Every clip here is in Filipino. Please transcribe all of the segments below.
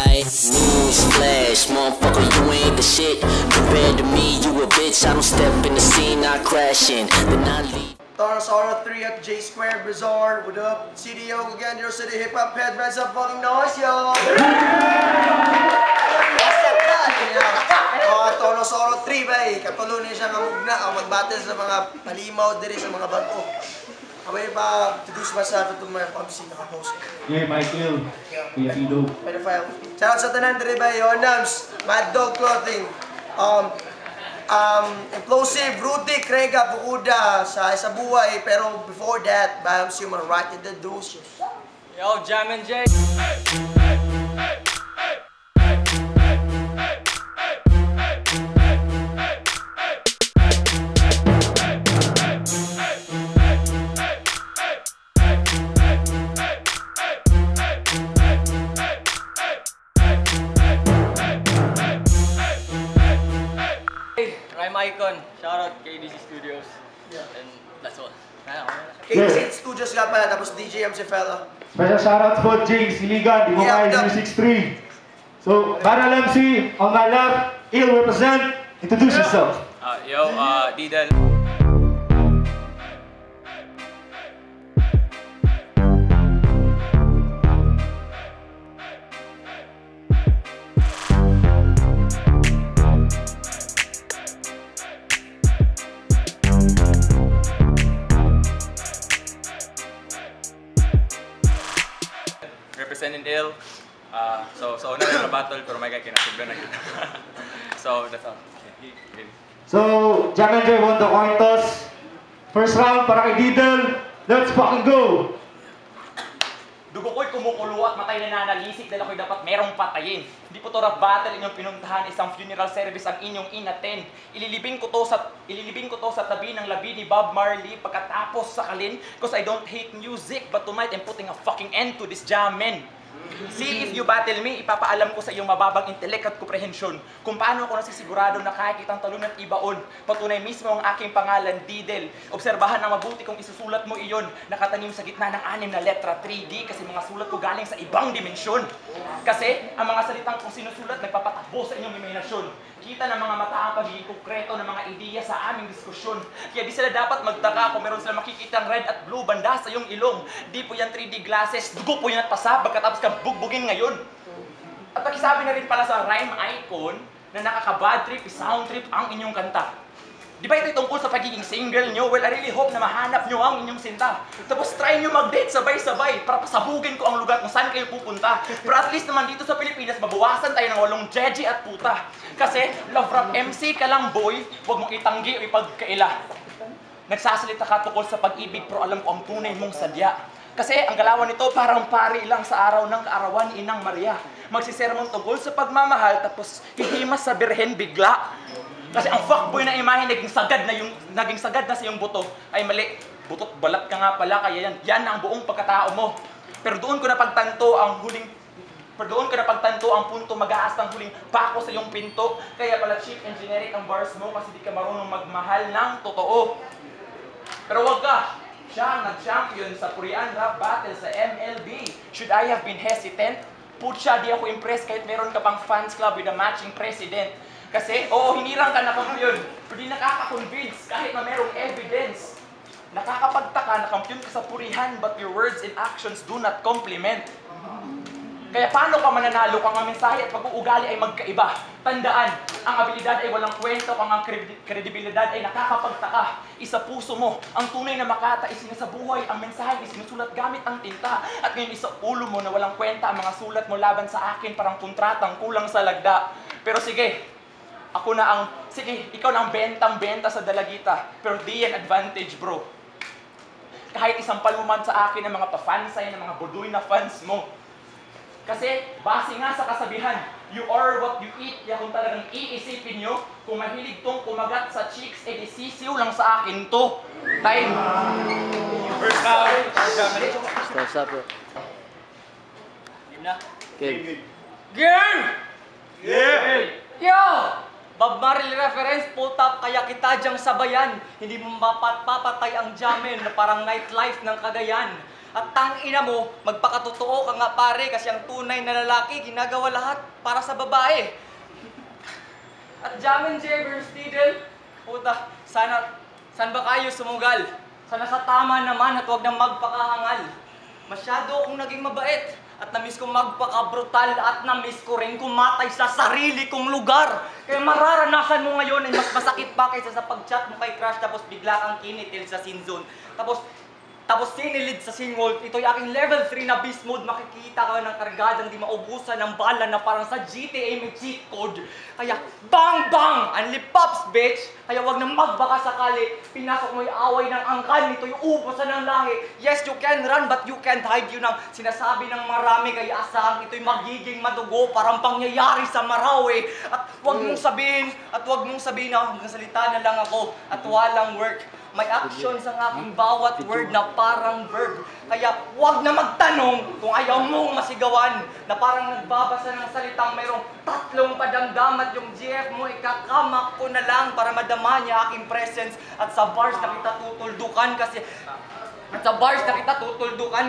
like news flash, motherfucker, you ain't the shit. Compared to me, you a bitch. I don't step in the scene, I crash in, then I leave. Tonosaurio 3 at J Square Bazaar. What up? CDO again, your city hip hop head. Raise up fucking noise, yo! Tonosaurio 3 ba eh. Katulo niya siya ng mugna ang mag-battle sa mga palimaw diri sa mga bato. Away pa, introduce myself to my PUBG naka-host. Yeah, Michael. Kuya Ido. Pedophile. Shout out sa tanan diri ba yo, Nams, Mad Dog Clothing. Implosive, Rudy, Krega, Bukuda sa buhay. Pero before that, Bams Human Right in the Deuces. Yo, Jam and Jay. Rhyme Icon, shoutout KDC Studios, and that's all. KDC Studios nga pala, tapos DJ MC Fella. Special shoutout po James Iligan, Dimokay Music 3. So, Baral MC, on my left, Il represent, introduce yourself. Yo, Didal. Representing ill. So una na battle pero may kinasugdan na yun. So that's all. So, Jam and Jay won the coin toss. First round para kay Diddle. Let's fucking go! Dugo ko'y kumukulo at matay na nanalisik dahil ako'y dapat merong patayin. Hindi po to rap battle inyong pinuntahan, isang funeral service ang inyong inattend. Ililibing ko to sa tabi ng labi ni Bob Marley pagkatapos sakalin. Cause I don't hate music, but tonight I'm putting a fucking end to this jammin'. See, if you battle me, ipapaalam ko sa iyong mababang intelek at komprehensyon kung paano ako nasisigurado na kaya kitang talon at ibaon. Patunay mismo ang aking pangalan, Didel. Obserbahan na mabuti kung isusulat mo iyon. Nakatanim sa gitna ng 6 na letra, 3D, kasi mga sulat ko galing sa ibang dimensyon. Kasi ang mga salitang kung sinusulat nagpapatakbo sa inyong imahinasyon. Kita ng mga mata ang pagiging konkreto ng mga ideya sa aming diskusyon. Kaya di sila dapat magtaka kung meron sila makikitang red at blue banda sa iyong ilong. Di po yan 3D glasses, dugo po yan at pasa, pagkatapos kang bugbugin ngayon. At pakisabi na rin pala sa Rhyme Icon na nakaka-bad trip, sound trip ang inyong kanta. Di ba ito tungkol sa pagiging single nyo? Well, I really hope na mahanap nyo ang inyong sinta. Tapos try nyo mag-date sabay-sabay para pasabugin ko ang lugar kung saan kayo pupunta. Pero at least naman dito sa Pilipinas, mabawasan tayo ng 8 jeje at puta. Kasi, love rap MC ka lang boy, huwag mong itanggi o ipagkaila. Nagsasalita ka tungkol sa pag-ibig pero alam ko ang tunay mong sadya. Kasi ang galawan nito parang pari lang sa araw ng kaarawan ni Inang Maria. Magsisermon tungkol sa pagmamahal tapos hihimas sa birhen bigla. Kasi ang fuckboy na imahe naging sagad na sa iyong buto ay mali. Butot balat ka nga pala kaya yan ang buong pagkatao mo. Pero doon ko napagtanto ang punto mag-aas ng huling pako sa iyong pinto. Kaya pala cheap and generic ang bars mo kasi di ka marunong magmahal ng totoo. Pero wag ka! Siya ang nag-champion sa Korean rap battle sa MLB. Should I have been hesitant? Putya, di ako impressed kahit meron ka pang fans club with a matching president. Kasi, oo, hinirang ka na kampiyon, pero di nakaka-convince kahit na merong evidence. Nakakapagtaka na kampiyon ka sa purihan, but your words and actions do not complement. Kaya paano ka mananalo kung ang mensahe at pag-uugali ay magkaiba? Tandaan, ang abilidad ay walang kwento kung ang kredibilidad ay nakakapagtaka. Isa puso mo, ang tunay na makata ay sinasabuhay, ang mensahe ay sinusulat gamit ang tinta. At ngayon isa ulo mo na walang kwenta ang mga sulat mo laban sa akin parang kontratang kulang sa lagda. Pero sige, ikaw na ang bentang-benta sa dalagita. Pero di yan advantage, bro. Kahit isang paluman sa akin ng mga pafansay, ng mga buduy na fans mo. Kasi, base nga sa kasabihan, you are what you eat. Kaya kung talagang iisipin nyo, kung mahilig tong kumagat sa chicks, eh sisiw lang sa akin to. Time. First round. What's up, bro? Game na? Game. Game! Yeah! Yo! Bob Marley reference, pull top kaya kita diyang sabayan. Hindi mo mapapatay ang jamming na parang nightlife ng Cagayan. At tangina mo, magpakatotoo ka nga pare kasi ang tunay na lalaki ginagawa lahat para sa babae. At Jamin J. Bernstein, puta, saan ba kayo sumugal? Sana sa tama naman at huwag nang magpakahangal. Masyado akong naging mabait at namiss kong magpakabrutal at namiss ko rin kumatay sa sarili kong lugar. Kaya mararanasan mo ngayon ay mas masakit pa kaysa sa pag-chat mo kay crush tapos bigla kang kinitil sa sin zone. Tapos sinilid sa Singwolf, ito'y aking level 3 na beast mode. Makikita ka ng kargadang di maubusan ng bala na parang sa GTA may cheat code. Kaya bang bang! Unli pops, bitch! Kaya wag nang magbaka sakali. Pinasok mo yung away ng angkan, nito'y ubusan ng lahi. Yes, you can run but you can't hide. Yun ang sinasabi ng marami. Kaya asahan ito'y magiging madugo parang pangyayari sa Marawi. At wag mong sabihin na magsalita na lang ako at walang work. May actions ang aking bawat word na parang verb. Kaya huwag na magtanong kung ayaw mong masigawan na parang nagbabasa ng salitang mayroong 3 padamdam at yung GF mo ikakamak ko na lang para madama niya aking presence at sa bars na kita tutuldukan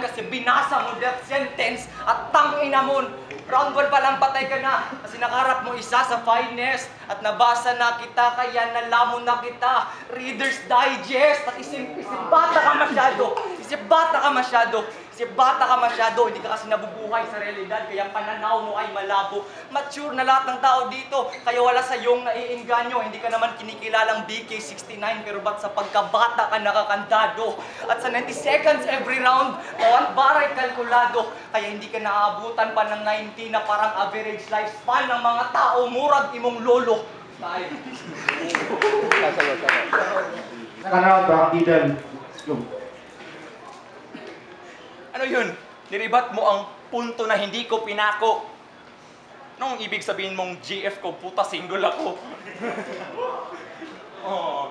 kasi binasa mo death sentence at tangina mo. Round 1 pa lang patay ka na kasi nakarap mo isa sa finest at nabasa na kita kaya nalamon na kita. Reader's Digest at isip bata ka masyado. Hindi ka kasi nabubuhay sa realidad kaya pananaw mo ay malabo. Mature na lahat ng tao dito kaya wala sa iyong naiinganyo. Hindi ka naman kinikilalang BK69 pero ba't sa pagkabata ka nakakandado? At sa 90 seconds every round, bawat baray kalkulado. Kaya hindi ka naaabutan pa ng 90 na parang average lifespan ng mga tao. Murag imong lolo. Tayo. Round, round, Eden. Let's go. Ano yun? Niribat mo ang punto na hindi ko pinako. Anong ibig sabihin mong GF ko? Puta, single ako. Oh.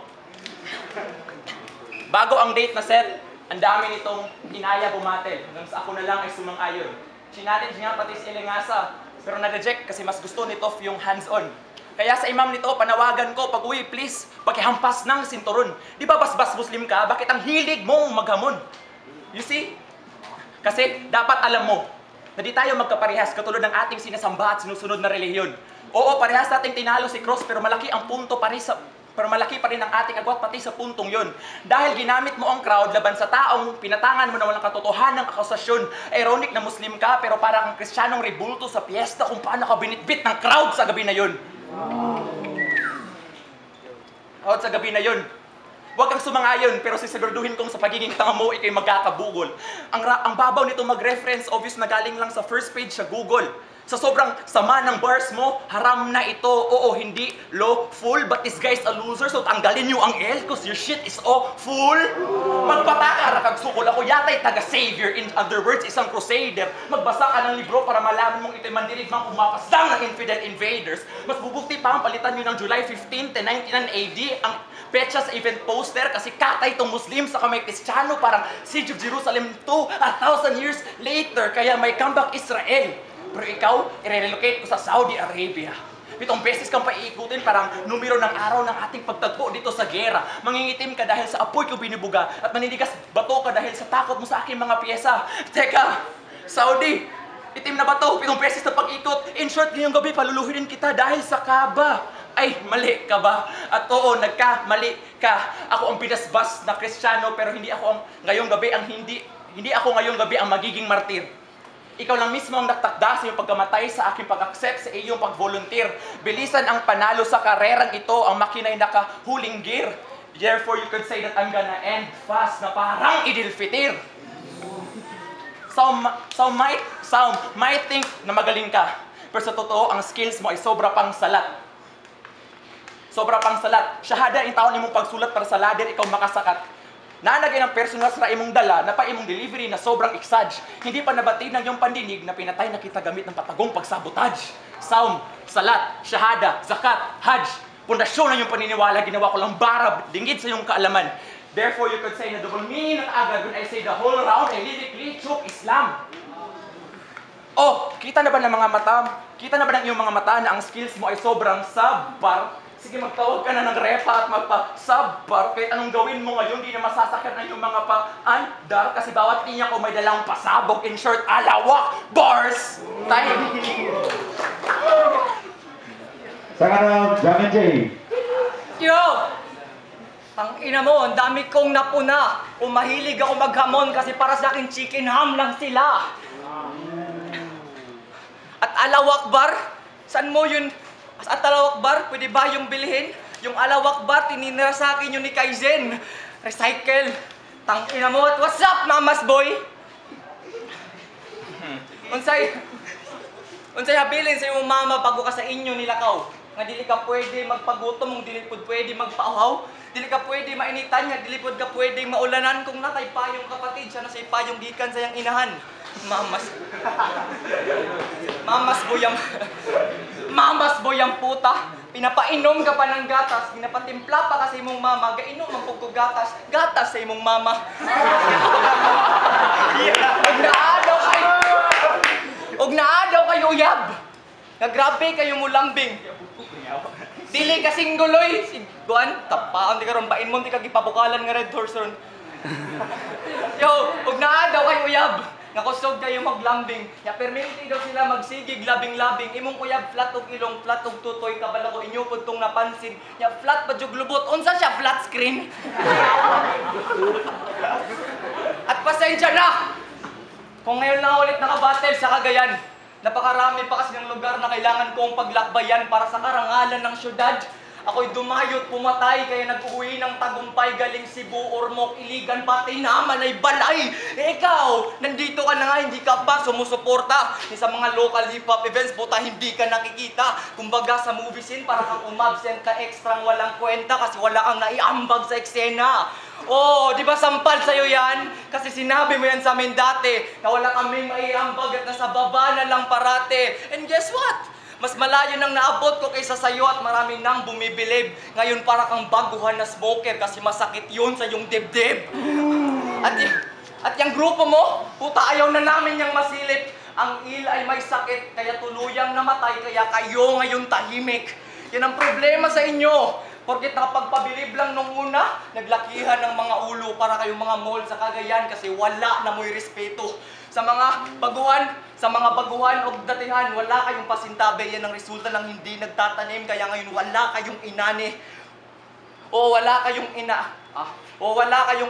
Bago ang date na set, ang dami nitong inaya bumatel. Hanggang sa ako na lang ay sumang-ayon. Challenge nga pati si Elengasa, pero na-reject kasi mas gusto nito yung hands-on. Kaya sa imam nito, panawagan ko, pag-uwi, please, pakihampas ng sinturon. Di ba basbas Muslim ka? Bakit ang hilig mong maghamon? You see? Kasi dapat alam mo na di tayo magkaparehas katulad ng ating sinasamba at sinusunod na relihiyon. Oo, parehas nating tinalo si Cross pero malaki ang punto pero malaki pa rin ang ating agwat pati sa puntong yon. Dahil ginamit mo ang crowd laban sa taong pinatangan mo na walang katotohanan ng akusasyon. Ironic na Muslim ka pero para kang Kristiyanong rebulto sa piyesta kung paano ka binitbit ng crowd sa gabi na yon. Sa gabi na yon. Huwag kang sumangayon, pero sisiguraduhin kong sa pagiging tanga mo, ikay magkakabugol. Ang babaw nito mag-reference, obvious na galing lang sa first page sa Google. Sa sobrang sama ng bars mo, haram na ito. Oo, hindi lawful, but this guy's a loser, so tanggalin niyo ang L, cause your shit is awful. Magpataka, nakagsukol ako, yata'y taga-savior. In other words, isang crusader. Magbasa ka ng libro para malaman mong ito'y mandirigmang kumapasdang ng infidel invaders. Mas bubuti pa ang palitan niyo ng July 15, 1099 AD, ang petsa sa event poster kasi katay itong Muslim sa kamay Kristiyano parang Siege of Jerusalem 2,000 years later kaya may comeback Israel. Pero ikaw, i-relocate ko sa Saudi Arabia. 7 beses kang paiikutin parang numero ng araw ng ating pagtagpo dito sa gera. Mangingitim ka dahil sa apoy ko binubuga at maninigas bato ka dahil sa takot mo sa aking mga pyesa. Teka, Saudi, itim na bato, 7 beses na pag-ikot. In short, ngayong gabi paluluhurin kita dahil sa Kaaba. Ay, mali ka ba? At oo, nagkamali ka. Ako ang pinasbas na Kristiyano pero hindi ako ngayong gabi ang magiging martir. Ikaw lang mismo ang nagtakda sa iyong pagkamatay sa aking pag-accept sa iyong pag-volunteer. Bilisan ang panalo sa karerang ito, ang makina'y nakahuling gear. Therefore, you could say that I'm gonna end fast na parang Idil Fitir. Some might think na magaling ka. Pero sa totoo, ang skills mo ay sobra pang salat. Sobra pang salat. Shahada ang taon imong pagsulat para sa ladder, ikaw makasakat. Nanagay ng personal sa imong dala na pa imong delivery na sobrang exage. Hindi pa nabatid ng iyong pandinig na pinatay na kita gamit ng patagong pagsabotage. Saum, salat, shahada, zakat, hajj. Pundasyon ng iyong paniniwala, ginawa ko lang barab, dinggit sa iyong kaalaman. Therefore, you could say na double meaning ng agad when I say the whole round ay lyrically choke Islam. Oh, kita na ba ng iyong mga mata na ang skills mo ay sobrang Sige, magtawag ka na ng repa at magpa-sub para kahit anong gawin mo ngayon, di na masasakyan ang iyong mga paandar kasi bawat linya ko may dalang pasabog in short, alawak, bars! Time! Second round, Jam and Jay. Yo! Ang ina mo, ang dami kong napuna. Kung mahilig ako maghamon kasi para sa akin chicken ham lang sila. At alawak bar, saan mo yun? At alawak bar, pwede ba yung bilhin? Yung alawak bar, tininira sa akin yun ni Kaizen. Recycle. Tang ina mo, at what's up, mamas boy? Unsay habilin sa iyong mama bago ka sa inyo nilakaw? Nga dili ka pwede magpagutom, dili pod pwede magpauhaw, dili ka pwede mainitan, nga dili pod ka pwede maulanan kung natay payong kapatid, siya na say payong gikan sa iyang inahan. Mamas boyang puta, pinapainom ka pa ng gatas, pinapatimpla pa kasi imong mama, gainom ang pugkog gatas sa imong mama. Og naadaw kayo uyab. Nga grabe kayo mo lambing. Dili ka singguloy. Guan, tapaon di karon bain mo di ka gipabukalan nga red horse ron. Yo, og naadaw kayo uyab. Nga kusog kayo maglambing. Ya perminti daw sila magsigig labing-labing. Imong uyab flat og ilong, flat og tutoy kabala ko inyo pud tong napansin. Ya flat pa jug lubot. Unsa siya flat screen? At pasensya na. Kung ngayon lang ulit nakabattle sa Cagayan, napakarami pa kasi ng lugar na kailangan kong paglakbayan para sa karangalan ng syudad. Ako'y dumayot, pumatay, kaya nag-uwi ng tagumpay galing Cebu, Ormoc, Iligan, pati naman ay balay. Ikaw, nandito ka na nga, hindi ka pa sumusuporta. Sa mga local hip-hop events, puta, hindi ka nakikita. Kumbaga sa movie scene, para kang umabsent ka ekstrang walang kwenta kasi wala kang naiambag sa eksena. Oh, di ba sampal sa'yo yan? Kasi sinabi mo yan sa amin dati na wala kaming maiambag at nasa baba na lang parate. And guess what? Mas malayo nang naabot ko kaysa sa'yo at marami nang bumibilib. Ngayon para kang baguhan na smoker kasi masakit yun sa iyong dibdib. At yung grupo mo, puta ayaw na namin yung masilip. Ang ila ay may sakit, kaya tuluyang namatay, kaya kayo ngayon tahimik. Yan ang problema sa inyo. Porket nakapagpabilib lang nung una, naglakihan ng mga ulo para kayong mga mall sa Cagayan kasi wala na mo'y respeto. Sa mga baguhan o datihan, wala kayong pasintabi. Yan ang resulta ng hindi nagtatanim, kaya ngayon wala kayong inani. O wala kayong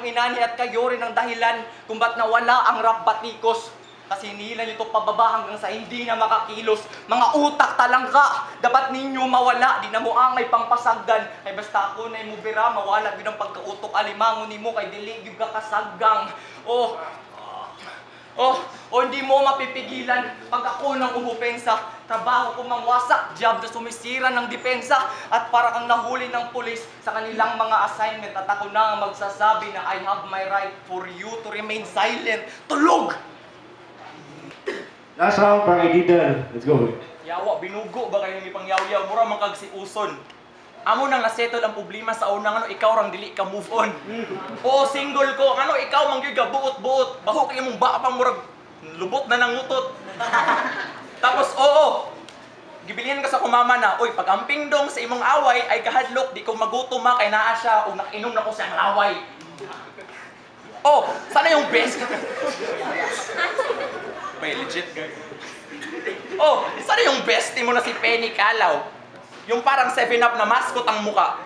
inani at kayo rin ang dahilan kung ba't nawala ang rap batikos. Kasi hinihilan nyo ito pababa hanggang sa hindi na makakilos. Mga utak talangka, dapat ninyo mawala. Di na mo ang may pangpasagdan. Kay basta ako na mo bira, mawala yun ang pagkautok alimango ni mo kay diligib ka kasaggang. Hindi mo mapipigilan pag ako nang umupensa. Trabaho ko mangwasak, job na sumisira ng depensa. At para kang nahuli ng pulis sa kanilang mga assignment. At ako na ang magsasabi na I have my right for you to remain silent. Tulog! Last round, para kay Didel. Let's go. Yawa, binugo ba kayo ng ipangyaw-yaw? Mura mang kag si Uson. Amo nang nasettle ang problema sa unang ikaw rang dili ka move on. Oo, single ko. Ikaw manggiga buot-buot. Baho kayo mong baka pang murag lubot na nangutot. Tapos, gibilihan ka sa kumama na, oy, pag amping dong sa imong away ay kahadlok, di ko magutom kay naa siya o nakinom na ko siyang laway. Sana yung best? May legit guy. Sana yung bestie mo na si Penny Calaw. Yung parang 7-up na mascot ang muka.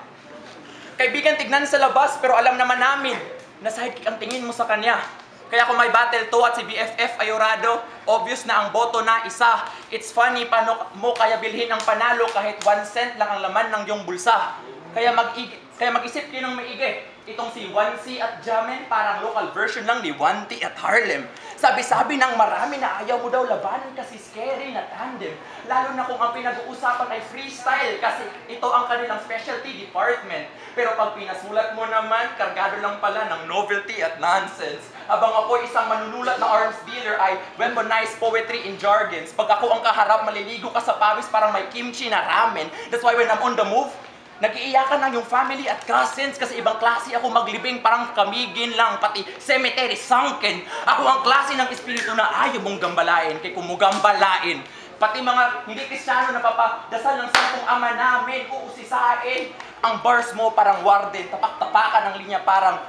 Kaibigan, tignan sa labas, pero alam naman namin na sidekick ang tingin mo sa kanya. Kaya kung may battle to at si BFF Ayorado, obvious na ang boto na isa. It's funny, paano mo kaya bilhin ang panalo kahit 1 cent lang ang laman ng iyong bulsa. Kaya mag-isip kayo ng maigi. Itong si 1C at Jamen, parang local version lang ni 1T at Harlem. Sabi-sabi ng marami na ayaw mo daw labanan kasi scary na tandem. Lalo na kung ang pinag-uusapan ay freestyle kasi ito ang kanilang specialty department. Pero pag pinasulat mo naman, kargado lang pala ng novelty at nonsense. Habang ako isang manunulat na arms dealer ay weaponized poetry in jargons. Pag ako ang kaharap, maliligo ka sa pawis parang may kimchi na ramen. That's why when I'm on the move, nag-iiyakan ng yung family at cousins kasi ibang klase ako maglibing parang kamigin lang, pati cemetery sunken. Ako ang klase ng espiritu na ayaw mong gambalain, kay kung mo gambalain, Pati mga hindi Kristiyano na papadasal ng Santong Ama namin, uusisain. Ang bars mo parang warden, tapak-tapakan ng linya parang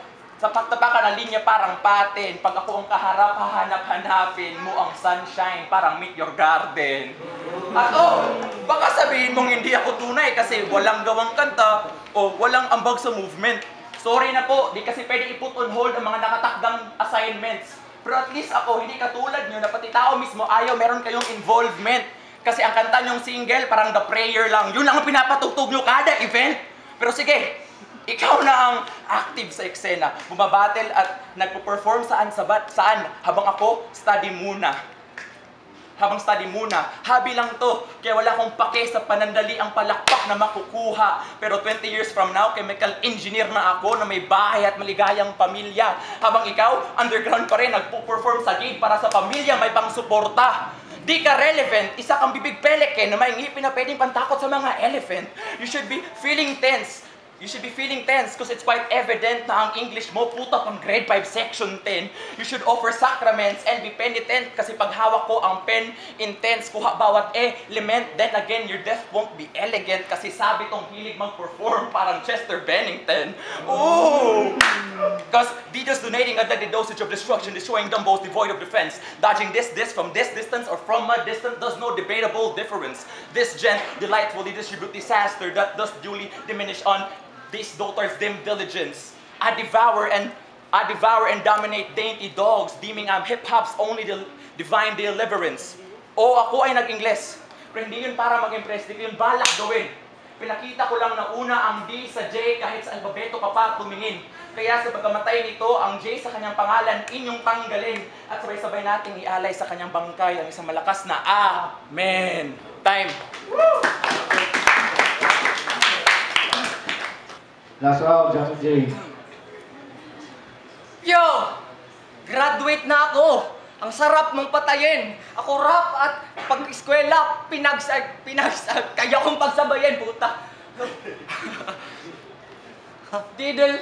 patin. Pag ako ang kaharap, hahanap-hanapin mo ang sunshine, parang meet your garden. At baka sabihin mong hindi ako tunay kasi walang gawang kanta o walang ambag sa movement. Sorry na po, di kasi pwede i-put on hold ang mga nakatakdang assignments. Pero at least ako, hindi katulad nyo na pati tao mismo ayaw meron kayong involvement. Kasi ang kanta nyong single, parang the prayer lang. Yun lang ang pinapatugtog nyo kada event. Pero sige, ikaw na ang active sa eksena. Bumabattle at nagpo-perform saan habang ako, study muna. Hobby lang to. Kaya wala akong pake sa panandali ang palakpak na makukuha. Pero 20 years from now, chemical engineer na ako na may bahay at maligayang pamilya. Habang ikaw, underground pa rin, nagpo-perform sa gig para sa pamilya, may pangsuporta. Di ka relevant, isa kang bibig peleke na may ngipin na pwedeng pantakot sa mga elephant. You should be feeling tense because it's quite evident na ang English mo puta pang grade 5 section 10. You should offer sacraments and be penitent kasi pag hawak ko ang pen intense, kuha bawat element. Then again, your death won't be elegant kasi sabi tong hilig mag-perform parang Chester Bennington. Ooh! Because Dido's donating a deadly dosage of destruction, destroying dumbos devoid of defense. Dodging this from this distance or from a distance does no debatable difference. This gent delightfully distribute disaster that does duly diminish on these daughters' dim diligence. I devour and dominate dainty dogs, deeming I'm hip-hop's only divine deliverance. Ako ay nag-Ingles. Pero hindi yun para mag-impress, hindi yun balak gawin. Pinakita ko lang na una ang D sa J kahit sa albabeto ka pa tumingin. Kaya sa pagkamatay nito, ang J sa kanyang pangalan, inyong tanggalin. At sabay-sabay nating ialay sa kanyang bangkay ang isang malakas na Amen. Time. Last round, Johnson J. Yo! Graduate na ako! Ang sarap mong patayin! Ako rap at pag-eskwela, pinagsag, kaya kong pagsabayan, puta! Diddle,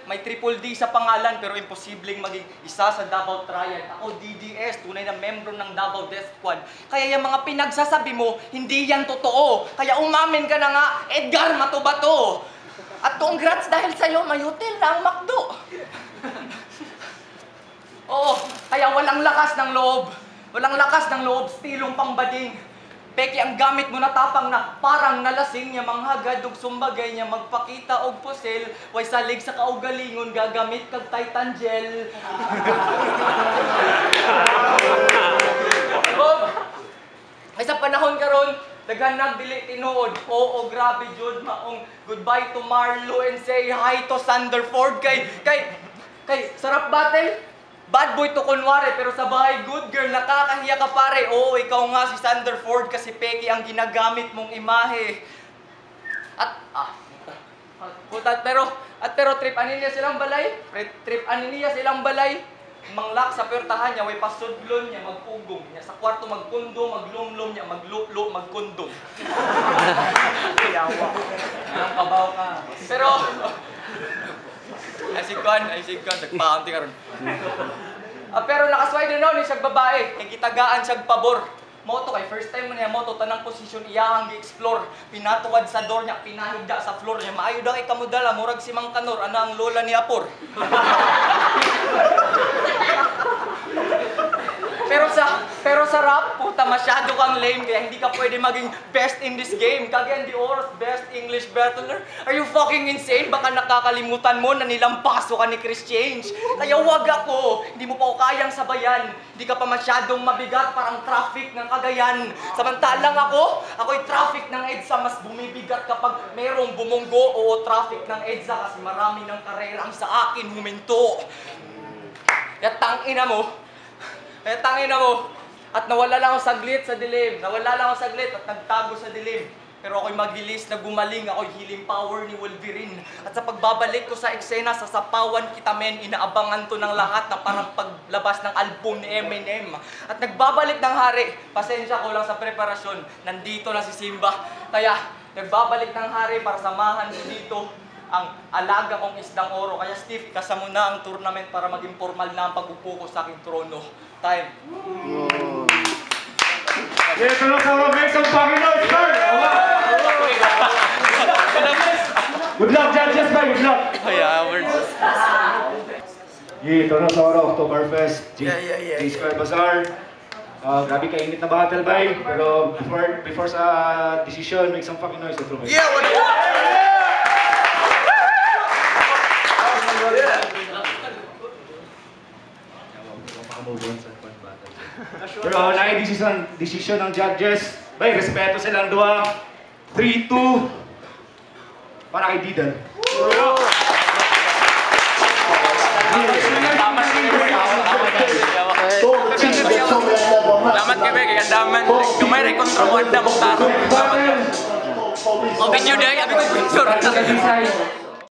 may triple D sa pangalan pero imposibleng maging isa sa Davao Triad. Ako DDS, tunay na membro ng Davao Death Squad. Kaya yung mga pinagsasabi mo, hindi yan totoo. Kaya umamin ka na nga, Edgar Matubato! At congrats dahil sa'yo, may hotel na ang McDo. Oo, kaya walang lakas ng loob. Stilong pangbading. Peki ang gamit mo na tapang na parang nalasing niya manghagad og sumbagay niya magpakita og pusel. Way salig sa kaugalingon gagamit kag Titan gel. Ay sa panahon karon, daghan nagdili tinuod. Oo, grabe jud maong goodbye to Marlo and say hi to Sanderford kay sarap battle. Bad boy to kunwari pero sa bahay good girl nakakahiya ka pare. Oo, ikaw nga si Sanderford kasi peki ang ginagamit mong imahe. Pero trip ani niya silang balay. Manglak sa pertahan niya, way pasudlon niya, magpugong niya. Sa kwarto magkundom, maglumlum niya, maglulo, magkundom. Yawa. Ang kabaw ka. Pero, ay sigkan, nagpaunti ka ron. Pero nakasway din nun, siyang babae. Nagkitagaan siyang pabor. Moto kay first time mo niya moto tanang posisyon iyahang gi-explore, pinatuwad sa door niya, pinahigda sa floor niya. Maayo daw kay kamudala murag si Mang Kanor ana ang lola ni Apor. Pero sa rap, puta, masyado kang lame kaya hindi ka pwede maging best in this game. Cagayan de Oro's best English battler. Are you fucking insane? Baka nakakalimutan mo na nilampaso ka ni Chris Change. Kaya wag ako. Hindi mo pa ako kayang sabayan. Hindi ka pa masyadong mabigat parang traffic ng Cagayan. Samantalang ako'y traffic ng EDSA. Mas bumibigat kapag merong bumunggo o traffic ng EDSA kasi marami ng karera ang sa akin huminto. Kaya tangina mo. At nawala lang ako saglit at nagtago sa dilim. Pero ako'y magilis na gumaling, ako'y healing power ni Wolverine. At sa pagbabalik ko sa eksena, sa sapawan kita men, inaabangan to ng lahat na parang paglabas ng album ni Eminem. At nagbabalik ng hari, pasensya ko lang sa preparasyon, nandito na si Simba. Kaya nagbabalik ng hari para samahan ko dito ang alaga kong isdang oro. Kaya Steve, kasama na ang tournament para maging formal na ang pag-upo ko sa aking trono. Time. Ito na sa mga make some fucking noise, sir! Good luck, judges, bye. Good luck. Ito na sa Oktoberfest, G-Square Bazaar. Grabe kainit na battle, bay. Pero before sa decision, make some fucking noise. Yeah, what Pero decision ng judges. Bay, respeto silang dua. 3-2. Para kay Didan. Salamat kay Bek, kaya daman. Kumay kontra mo ang damok taro. O video dahil, abi ko picture.